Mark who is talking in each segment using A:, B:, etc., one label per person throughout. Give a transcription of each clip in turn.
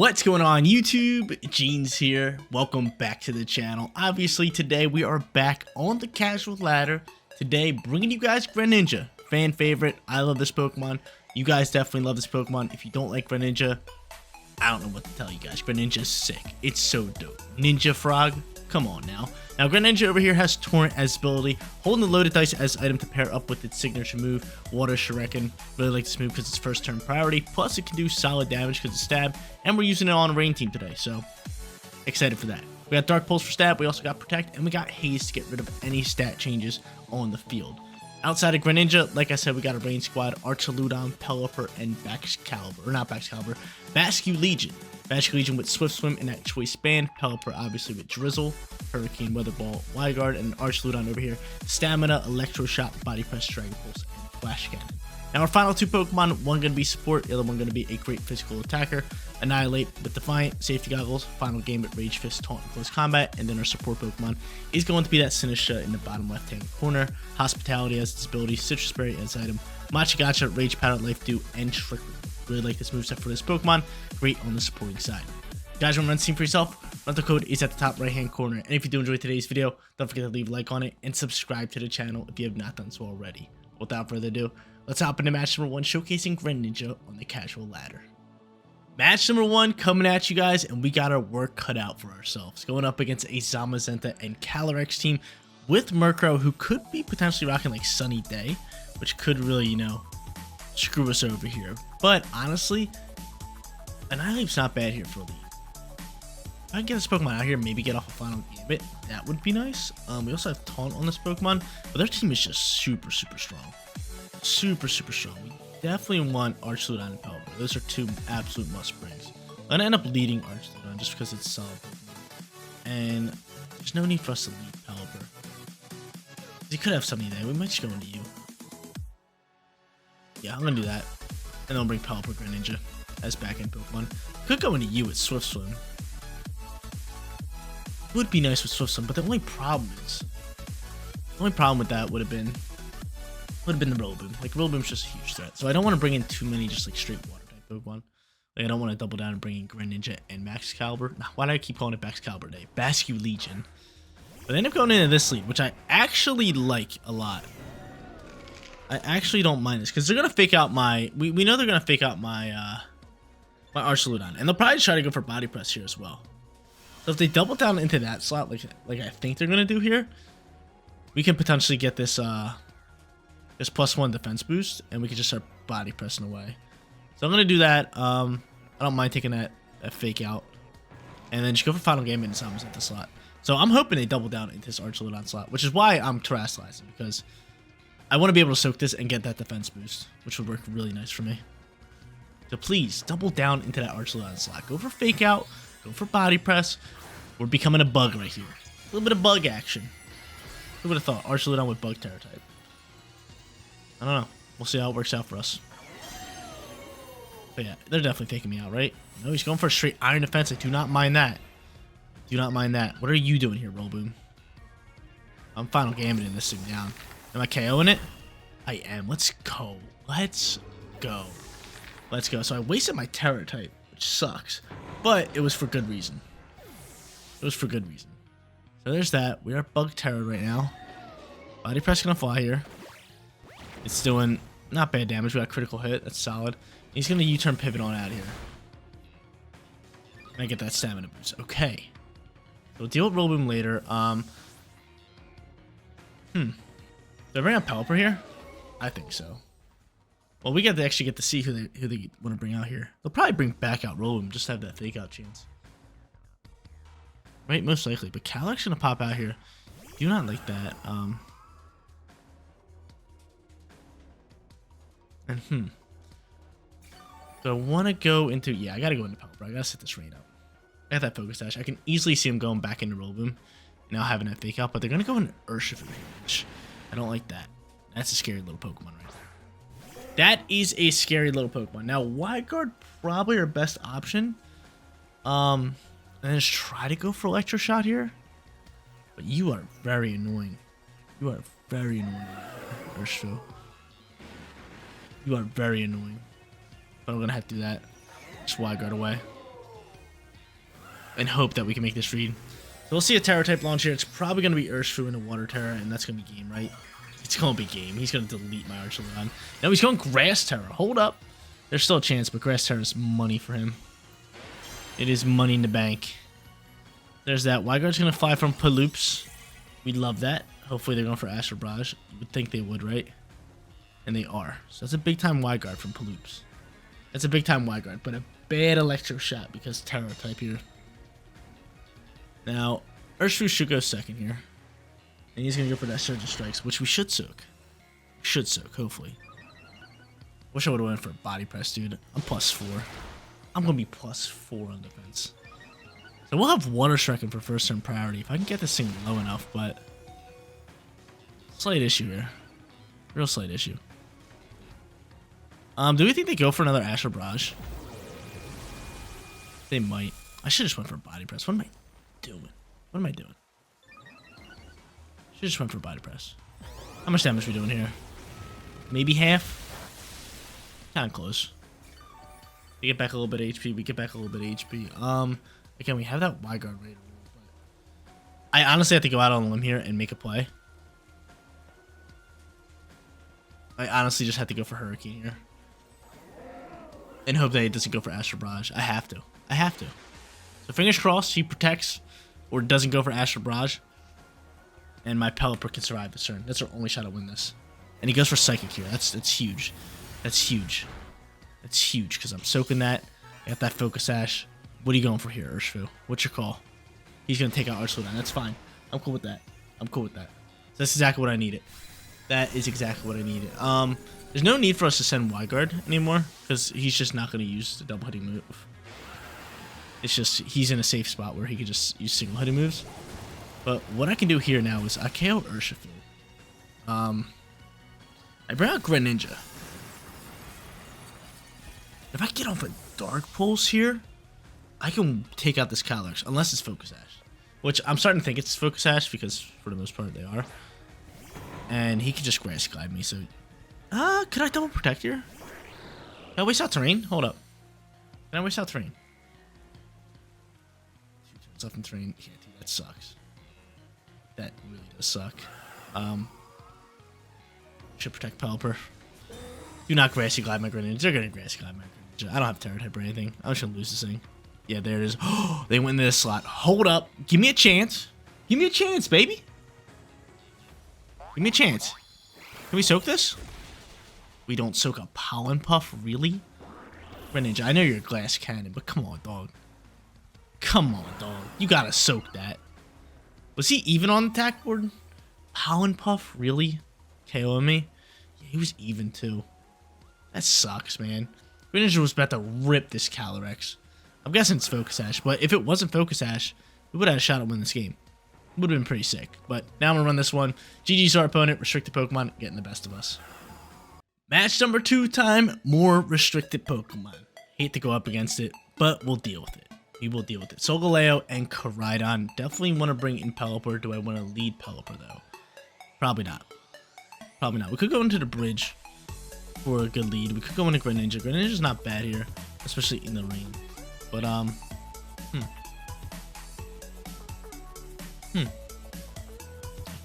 A: What's going on YouTube? Jeans here. Welcome back to the channel. Obviously today we are back on the casual ladder. Today bringing you guys Greninja. Fan favorite. I love this Pokemon. You guys definitely love this Pokemon. If you don't like Greninja, I don't know what to tell you guys. Greninja's sick. It's so dope. Ninja Frog? Come on now. Now Greninja over here has Torrent as ability, holding the loaded dice as item to pair up with its signature move, Water Shuriken. Really like this move because it's first turn priority, plus it can do solid damage because it's stab, and we're using it on a rain team today, so excited for that. We got Dark Pulse for stab, we also got Protect, and we got Haze to get rid of any stat changes on the field. Outside of Greninja, like I said, we got a rain squad, Archaludon, Pelipper, and Baxcalibur, or not Baxcalibur, Basque Legion. Basque Legion with Swift Swim and that Choice Band, Pelipper obviously with Drizzle, Hurricane, Weather Ball, Wide Guard, and Archaludon over here, Stamina, Electro Shot, Body Press, Dragon Pulse, and Flash Cannon. Now our final two Pokemon, one going to be support, the other one going to be a great physical attacker. Annihilate with Defiant, Safety Goggles, Final Game with Rage Fist, Taunt, and Close Combat, and then our support Pokemon is going to be that Sinistra in the bottom left-hand corner. Hospitality as its ability, Citrus Berry as item, Machigacha, Rage Powder, Life Dew, and Trick Room. Really like this moveset for this Pokemon. Great on the supporting side. You guys want to run the team for yourself? Rental code is at the top right-hand corner. And if you do enjoy today's video, don't forget to leave a like on it and subscribe to the channel if you have not done so already. Without further ado, let's hop into match number 1, showcasing Greninja on the casual ladder. Match number 1 coming at you guys, and we got our work cut out for ourselves. Going up against a Zamazenta and Calyrex team with Murkrow, who could be potentially rocking like Sunny Day, which could really, you know, screw us over here. But honestly, Annihilate's not bad here for a lead. If I can get this Pokemon out here, maybe get off a Final Gambit, that would be nice. We also have Taunt on this Pokemon, but their team is just super strong. Super strong. We definitely want Archaludon and Pelipper. Those are two absolute must-brings. I'm going to end up leading Archaludon just because it's solid Pokemon. And there's no need for us to lead Pelipper. He could have something there. We might just go into you. Yeah, I'm going to do that. And then I'll bring Pelipper Greninja as back-end Pokemon. Could go into you with Swift Swim. Would be nice with Swift Swim, but the only problem with that would have been the Rillaboom. Like, Rillaboom's just a huge threat. So I don't want to bring in too many just like straight water type Pokemon. Like, I don't want to double down and bring in Greninja and Baxcalibur. Nah, why do I keep calling it Baxcalibur Day? Basque Legion. But I end up going into this lead, which I actually like a lot. I actually don't mind this because they're gonna fake out my. We know they're gonna fake out my my Archaludon, and they'll probably try to go for Body Press here as well. So if they double down into that slot, like I think they're gonna do here, we can potentially get this this +1 defense boost, and we can just start Body Pressing away. So I'm gonna do that. I don't mind taking that fake out, and then just go for Final Game and Summons at the slot. So I'm hoping they double down into this Archaludon slot, which is why I'm terrestrializing, because I want to be able to soak this and get that defense boost, which would work really nice for me. So please, double down into that Archaludon slot. Go for Fake Out. Go for Body Press. We're becoming a bug right here. A little bit of bug action. Who would have thought? Archaludon with Bug Terror type. I don't know. We'll see how it works out for us. But yeah, they're definitely taking me out, right? No, he's going for a straight Iron Defense. I do not mind that. Do not mind that. What are you doing here, Rillaboom? I'm Final Gambiting this thing down. Am I KOing it? I am. Let's go. Let's go. Let's go. So I wasted my Terror type, which sucks. But it was for good reason. It was for good reason. So there's that. We are Bug Terror right now. Body Press gonna fly here. It's doing not bad damage. We got a critical hit. That's solid. He's gonna U-turn pivot on out of here. And I get that stamina boost. Okay. So we'll deal with Rillaboom later. Do I bring out Pelipper here? I think so. Well, we actually get to see who they want to bring out here. They'll probably bring back out Rillaboom, just to have that fake out chance. Right, most likely. But Calyrex gonna pop out here. Do not like that. So I want to go into. Yeah, I gotta go into Pelipper. I gotta set this rain up. I got that focus dash. I can easily see him going back into Rillaboom. Now having that fake out, but they're gonna go into Urshifu here, which I don't like that. That's a scary little Pokemon right there. That is a scary little Pokemon. Now, Wide Guard probably our best option. And then just try to go for Electro Shot here. But you are very annoying. You are very annoying, Urshifu. You are very annoying. But I'm gonna have to do that. Just Wide Guard away. and hope that we can make this read. So we'll see a Terror type launch here. It's probably going to be Urshifu and a Water Terror, and that's going to be game, right? It's going to be game. He's going to delete my Arceus. Now he's going Grass Terror. Hold up. There's still a chance, but Grass Terror is money for him. It is money in the bank. There's that. Wyguard's going to fly from Paloops. We'd love that. Hopefully they're going for Astral Barrage. You would think they would, right? And they are. So that's a big-time Wyguard from Paloops. That's a big-time Wyguard, but a bad Electro Shot because Terror type here. Now, Urshifu should go second here. And he's going to go for that Surge of Strikes, which we should soak. Should soak, hopefully. Wish I would have went for a Body Press, dude. I'm +4. I'm going to be +4 on defense. So we'll have Water Striking for first turn priority if I can get this thing low enough, but slight issue here. Real slight issue. Do we think they go for another Astral Barrage? They might. I should just went for a Body Press. What am I doing? What am I doing? Should just went for a Body Press. How much damage are we doing here? Maybe half? Kind of close. We get back a little bit of HP. We get back a little bit of HP. Again, we have that Wyguard ready to roll, but I honestly have to go out on a limb here and make a play. I honestly just have to go for Hurricane here. And hope that it doesn't go for Astral Barrage. I have to. I have to. So fingers crossed he protects or doesn't go for Astral Barrage. And my Pelipper can survive this turn. That's our only shot to win this. And he goes for Psychic here. That's huge. That's huge. That's huge because I'm soaking that. I got that Focus Sash. What are you going for here, Urshifu? What's your call? He's going to take out Urshifu. That's fine. I'm cool with that. I'm cool with that. So that's exactly what I needed. That is exactly what I needed. There's no need for us to send Wyguard anymore because he's just not going to use the double hitting move. It's just he's in a safe spot where he can just use single hitting moves. But what I can do here now is I KO Urshifu. I bring out Greninja. If I get off a Dark Pulse here, I can take out this Calyrex, unless it's Focus Sash. Which I'm starting to think it's Focus Sash because for the most part they are. And he can just Grass Glide me, so... could I double protect here? Can I waste out terrain? Hold up. Can I waste out terrain? 2 turns off in terrain. Yeah, dude, that sucks. That really does suck. Should protect Pelipper. Do not Grassy Glide my Greninja. They're gonna Grassy Glide my Greninja. I don't have Terror type or anything. I'm just gonna lose this thing. Yeah, there it is. Oh, they went into this slot. Hold up. Give me a chance. Give me a chance, baby. Give me a chance. Can we soak this? We don't soak a Pollen Puff, really? Greninja, I know you're a Glass Cannon, but come on, dog. Come on, dog. You gotta soak that. Was he even on the attack board? Pollen Puff, really? KOing me? Yeah, he was even too. That sucks, man. Greninja was about to rip this Calyrex. I'm guessing it's Focus Sash, but if it wasn't Focus Sash, we would have had a shot to win this game. Would have been pretty sick. But now I'm going to run this one. GG's our opponent. Restricted Pokemon getting the best of us. Match number 2 time. More restricted Pokemon. Hate to go up against it, but we'll deal with it. We will deal with it. Solgaleo and Koraidon. Definitely want to bring in Pelipper. Do I want to lead Pelipper, though? Probably not. Probably not. We could go into the bridge for a good lead. We could go into Greninja. Greninja's not bad here, especially in the rain. But, I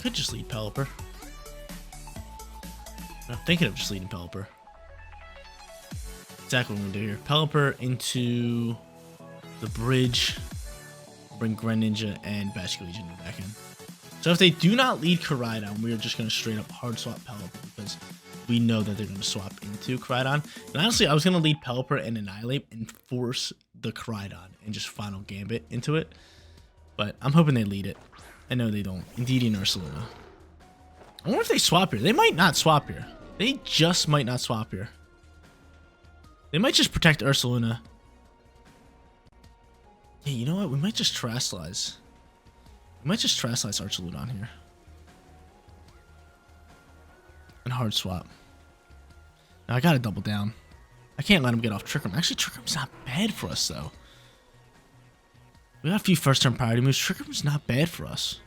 A: could just lead Pelipper. I'm thinking of just leading Pelipper. Exactly what I'm gonna do here. Pelipper into the bridge. Bring Greninja and Basculegion back in. So if they do not lead Koraidon, we are just gonna straight up hard swap Pelipper because we know that they're gonna swap into Koraidon. And honestly, I was gonna lead Pelipper and Annihilate and force the Koraidon and just final Gambit into it. But I'm hoping they lead it. I know they don't. Indeedee and Ursaluna. I wonder if they swap here. They might not swap here. They just might not swap here. They might just protect Ursaluna. Yeah, you know what? We might just Terrasilize. We might just Terrasilize Ursaluna here. And hard swap. Now I gotta double down. I can't let him get off Trick Room. Actually, Trick Room's not bad for us, though. We got a few first turn priority moves. Trick Room's not bad for us.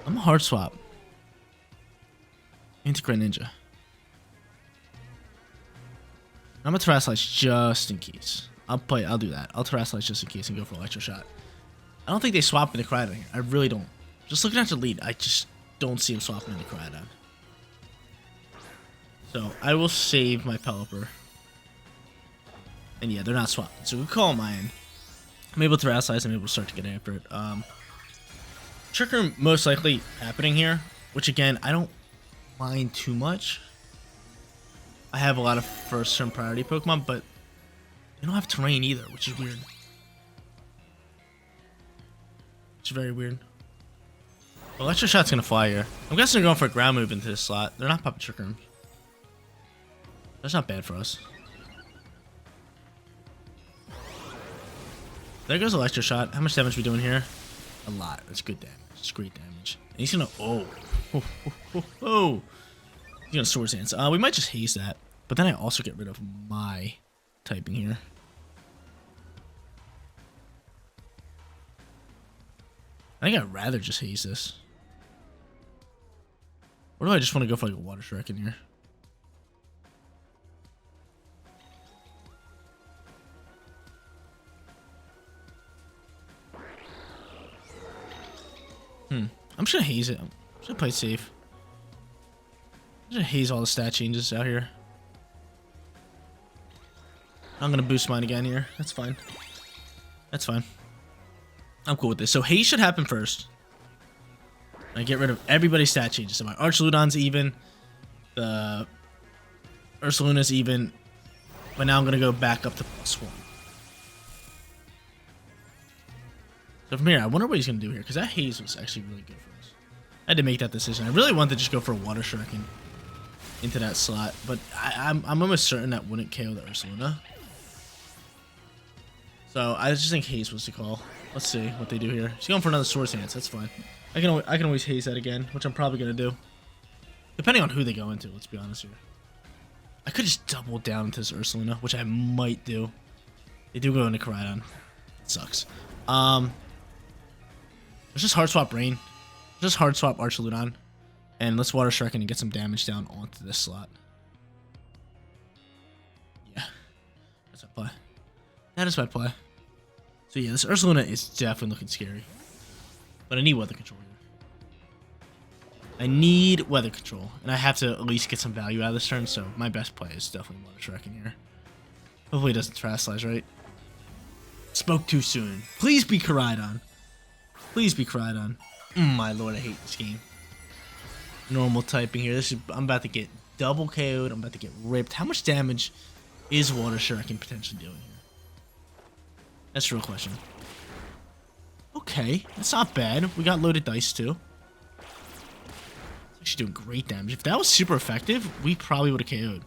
A: I'm a hard swap. Into Greninja. I'm a Terrasilize just in case. I'll do that. I'll Terrasilize just in case and go for Electro Shot. I don't think they swap into Cryogon here. I really don't. Just looking at the lead, I just don't see him swapping into Cryogon. So I will save my Pelipper. And yeah, they're not swapping. So we call mine. I'm able to Terrasilize. I'm able to start to get after it. Trick Room most likely happening here, which again, I don't mind too much. I have a lot of first turn priority Pokemon, but they don't have terrain either, which is weird. It's very weird. Electro Shot's gonna fly here. I'm guessing they're going for a ground move into this slot. They're not popping Trick Room. That's not bad for us. There goes Electro Shot. How much damage are we doing here? A lot. That's good damage. It's great damage. And he's gonna... Oh. He's gonna Swords Dance. We might just haze that. But then I also get rid of my typing here. I think I'd rather just haze this. Or do I just want to go for like a Water Shuriken here? I'm just gonna haze it. I'm just gonna play it safe. I'm just gonna haze all the stat changes out here. I'm gonna boost mine again here. That's fine. That's fine. I'm cool with this. So haze should happen first. I get rid of everybody's stat changes. So my Archaludon's even. The Ursaluna's even. But now I'm gonna go back up to +1. So from here, I wonder what he's going to do here, because that haze was actually really good for us. I had to make that decision. I really wanted to just go for a Water Shuriken into that slot, but I'm almost certain that wouldn't KO the Ursaluna. So I just think haze was the call. Let's see what they do here. He's going for another Swords Dance. That's fine. I can always haze that again, which I'm probably going to do. Depending on who they go into, let's be honest here. I could just double down into this Ursaluna, which I might do. They do go into Koraidon. It sucks. Let's just hard swap Rain. Just hard swap Archaludon. And let's Water Shuriken and get some damage down onto this slot. Yeah. That's my play. That is my play. So yeah, this Ursaluna is definitely looking scary. But I need weather control here. I need weather control. And I have to at least get some value out of this turn. So my best play is definitely Water Shuriken here. Hopefully it doesn't Terrasilize, right? Spoke too soon. Please be Koraidon. Please be Koraidon. My lord, I hate this game. Normal typing here. I'm about to get double KO'd. I'm about to get ripped. How much damage is Water Shuriken potentially doing here? That's the real question. Okay, that's not bad. We got loaded dice too. It's actually doing great damage. If that was super effective, we probably would have KO'd.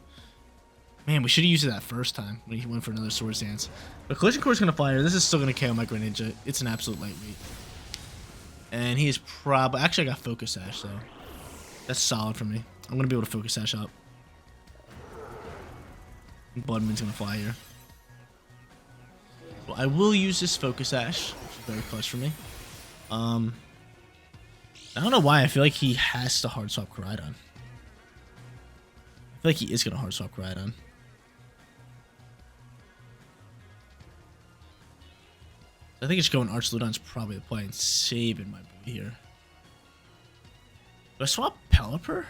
A: Man, we should have used it that first time when he went for another Swords Dance. But Collision Core's going to fire. This is still going to KO my Greninja. It's an absolute lightweight. And he is probably... Actually, I got Focus Sash, though. That's solid for me. I'm going to be able to Focus Sash up. Bloodman's going to fly here. Well, I will use this Focus Sash, which is very close for me. I don't know why. I feel like he has to hard swap Koraidon. I feel like he is going to hard swap Koraidon. I think it's going Archaludon's probably the play and saving my boy here. Do I swap Pelipper?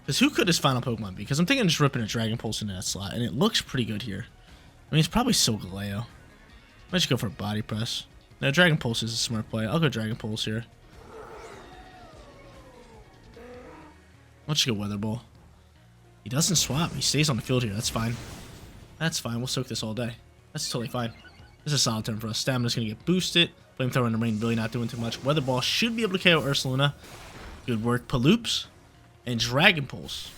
A: Because who could his final Pokemon be? Because I'm thinking of just ripping a Dragon Pulse into that slot, and it looks pretty good here. I mean, it's probably Solgaleo. Might just go for a Body Press. No, Dragon Pulse is a smart play. I'll go Dragon Pulse here. Let's just go Weather Ball. He doesn't swap. He stays on the field here. That's fine. That's fine. We'll soak this all day. That's totally fine. This is a solid turn for us. Stamina's going to get boosted. Flamethrower in the rain really not doing too much. Weather Ball should be able to KO Ursaluna. Good work. Paloops. And Dragon Pulse.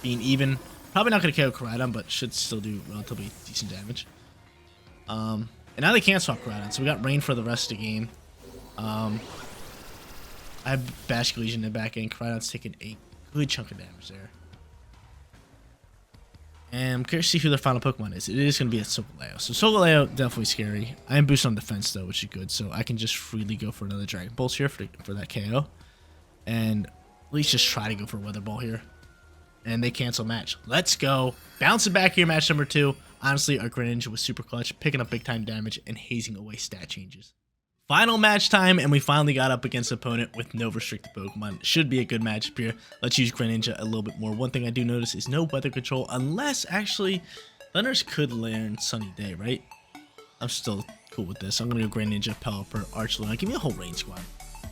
A: Being even. Probably not going to KO Koraidon, but should still do relatively decent damage. And now they can't swap Koraidon. So we got rain for the rest of the game. I have Basket Legion in the back end. Koraidon's taking a good chunk of damage there. And I'm curious to see who their final Pokemon is. It is going to be a Solgaleo. So Solgaleo, definitely scary. I am boosted on defense, though, which is good. So I can just freely go for another Dragon Pulse here for that KO. And at least just try to go for a Weather Ball here. And they cancel match. Let's go. Bouncing back here, match number 2. Honestly, our Greninja was super clutch, picking up big time damage and hazing away stat changes. Final match time, and we finally got up against an opponent with no restricted Pokemon. Should be a good matchup here. Let's use Greninja a little bit more. One thing I do notice is no weather control, unless actually Thunders could learn Sunny Day, right? I'm still cool with this. I'm going to go Greninja, Pelipper, Arceus. Give me a whole range squad.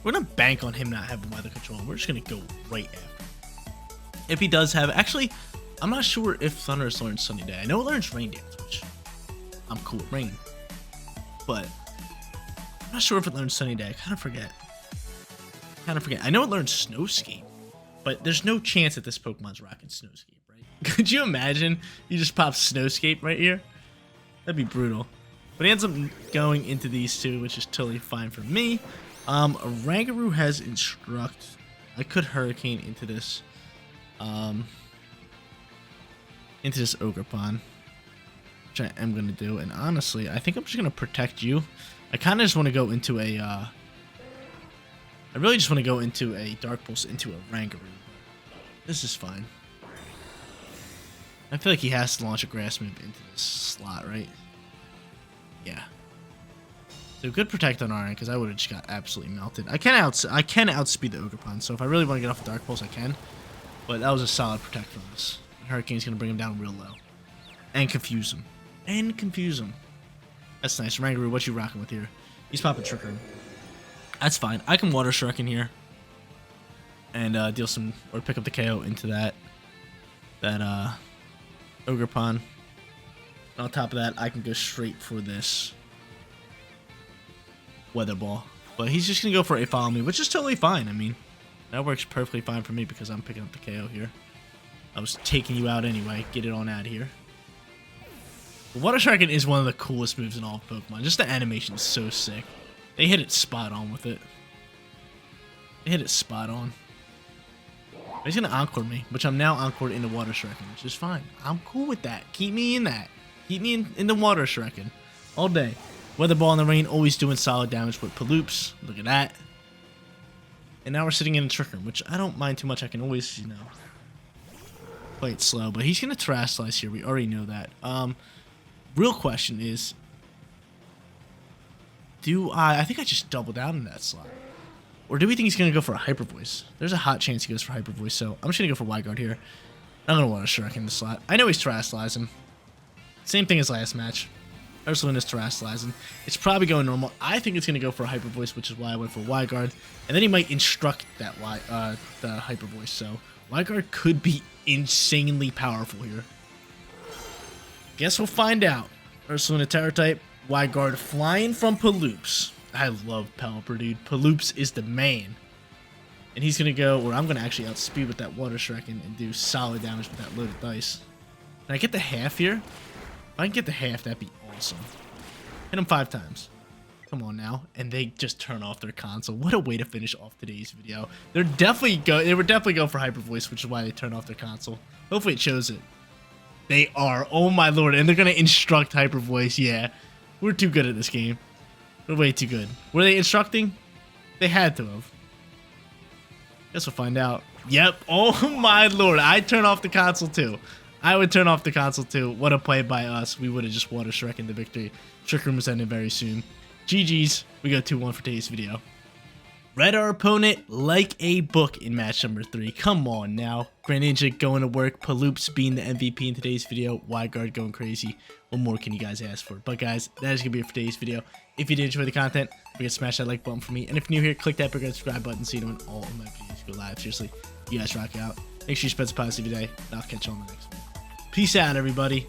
A: We're going to bank on him not having weather control. We're just going to go right after. If he does have, actually, I'm not sure if Thunders learns Sunny Day. I know it learns Rain Dance, which I'm cool with Rain, but I'm not sure if it learns Sunny Day. I kind of forget. I know it learns Snowscape, but there's no chance that this Pokemon's rocking Snowscape, right? Could you imagine you just pop Snowscape right here? That'd be brutal. But he ends up going into these two, which is totally fine for me. Rangaroo has Instruct. I could Hurricane into this. Into this Ogerpon, which I am going to do. And honestly, I think I'm just going to protect you. I kind of just want to go into a, I really just want to go into a Dark Pulse into a Rangaroo. This is fine. I feel like he has to launch a Grass move into this slot, right? Yeah. So good protect on our end, because I would have just got absolutely melted. I can outspeed the Ogerpon, so if I really want to get off a Dark Pulse, I can. But that was a solid protect from us. Hurricane's going to bring him down real low. And confuse him. That's nice. Rangaroo, what you rocking with here? He's popping Trick Room. That's fine. I can Water Shuriken here. And deal some, or pick up the KO into that Ogerpon. On top of that, I can go straight for this Weather Ball. But he's just going to go for a Follow Me, which is totally fine. I mean, that works perfectly fine for me because I'm picking up the KO here. I was taking you out anyway. Get it on out of here. Water Shuriken is one of the coolest moves in all of Pokemon. Just the animation is so sick. They hit it spot on with it. They hit it spot on. He's going to Encore me, which I'm now Encored into Water Shuriken, which is fine. I'm cool with that. Keep me in that. Keep me in the Water Shuriken all day. Weather Ball in the rain, always doing solid damage with Paloops. Look at that. And now we're sitting in a Trick Room, which I don't mind too much. I can always, you know, play it slow. But he's going to Terastallize here. We already know that. Real question is, I think I just double down in that slot. Or do we think he's going to go for a Hyper Voice? There's a hot chance he goes for Hyper Voice, so I'm just going to go for Wide Guard here. I'm going to want to Shuriken in the slot. I know he's Terastallizing. Same thing as last match. Ursulin is Terastallizing. It's probably going normal. I think it's going to go for a Hyper Voice, which is why I went for Wide Guard. And then he might instruct that the Hyper Voice, so Wide Guard could be insanely powerful here. Guess we'll find out. Ursulin Terra type, Wide Guard flying from Paloops. I love Pelipper, dude. Paloops is the man. And he's going to go, or I'm going to actually outspeed with that Water Shuriken and do solid damage with that loaded dice. Can I get the half here? If I can get the half, that'd be awesome. Hit him 5 times. Come on now. And they just turn off their console. What a way to finish off today's video. They were definitely going for Hyper Voice, which is why they turned off their console. Hopefully it shows it. They are. Oh my lord. And they're going to instruct Hyper Voice. Yeah. We're too good at this game. We're way too good. Were they instructing? They had to have. Guess we'll find out. Yep. Oh my lord. I'd turn off the console too. I would turn off the console too. What a play by us. We would have just Water Shuriken the victory. Trick Room is ending very soon. GG's. We go 2-1 for today's video. Read our opponent like a book in match number 3. Come on now. Greninja going to work. Paloops being the MVP in today's video. Wide Guard going crazy. What more can you guys ask for? But guys, that is going to be it for today's video. If you did enjoy the content, don't forget to smash that like button for me. And if you're new here, click that big red subscribe button so you know when all of my videos go live. Seriously, you guys rock out. Make sure you spread some positive today. And I'll catch you on the next one. Peace out, everybody.